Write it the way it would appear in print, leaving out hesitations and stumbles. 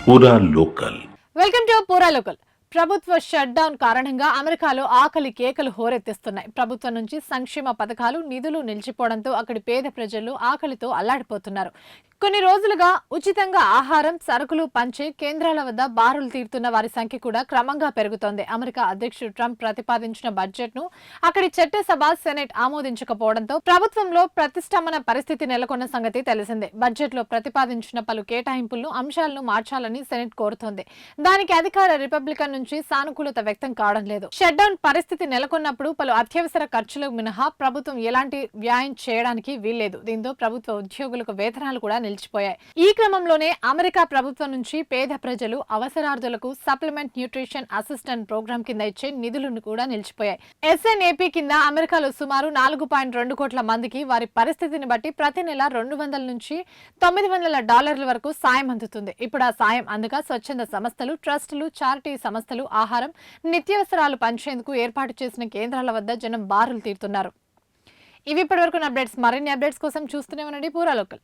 పూరా local. Welcome to పూరా local. ప్రభుత్వ షట్ డౌన్ కారణంగా అమెరికాలో ఆకలి కేకలు హోరెత్తిస్తున్నాయి. ప్రభుత్వం నుంచి సంక్షేమ పథకాలు, నిధులు నిలిచిపోవడంతో అక్కడి పేద ప్రజలు ఆకలితో అల్లాడిపోతున్నారు. కొన్ని రోజులుగా ఉచితంగా ఆహారం, సరుకులు పంచే కేంద్రాల వద్ద బారులు తీరుతున్న వారి సంఖ్య కూడా క్రమంగా పెరుగుతోంది. అమెరికా అధ్యక్షుడు ట్రంప్ ప్రతిపాదించిన బడ్జెట్ ను అక్కడి చట్టసభ, సెనెట్ ఆమోదించకపోవడంతో ప్రభుత్వంలో ప్రతిష్టంభన పరిస్థితి నెలకొన్న సంగతి తెలిసిందే. బడ్జెట్ లో ప్రతిపాదించిన పలు కేటాయింపులను, అంశాలను మార్చాలని సెనెట్ కోరుతోంది. దానికి అధికార రిపబ్లికన్ నుంచి సానుకూలత వ్యక్తం కావడం లేదు. షట్ డౌన్ పరిస్థితి నెలకొన్నప్పుడు పలు అత్యవసర ఖర్చులు మినహా ప్రభుత్వం ఎలాంటి వ్యయం చేయడానికి వీల్లేదు. దీంతో ప్రభుత్వ ఉద్యోగులకు వేతనాలు కూడా నిలిచిపోయాయి. ఈ క్రమంలోనే అమెరికా ప్రభుత్వం నుంచి పేద ప్రజలు, అవసరార్థులకు సప్లిమెంట్ న్యూట్రిషన్ అసిస్టెంట్ ప్రోగ్రామ్ కింద ఇచ్చే నిధులను కూడా నిలిచిపోయాయి. ఎస్ఎన్ఏపీ కింద అమెరికాలో సుమారు 4.2 కోట్ల మందికి వారి పరిస్థితిని బట్టి ప్రతి నెల $200 నుంచి $900 వరకు సాయం అందుతుంది. ఇప్పుడు ఆ సాయం అందక స్వచ్ఛంద సంస్థలు, ట్రస్టులు, చారిటీ సంస్థలు ఆహారం, నిత్యావసరాలు పంచేందుకు ఏర్పాటు చేసిన కేంద్రాల వద్ద జనం బారులు తీరుతున్నారు. ఇవి ఇప్పటివరకు అప్డేట్స్. మరిన్ని అప్డేట్స్ కోసం చూస్తూనే ఉండండి పూరా లోకల్.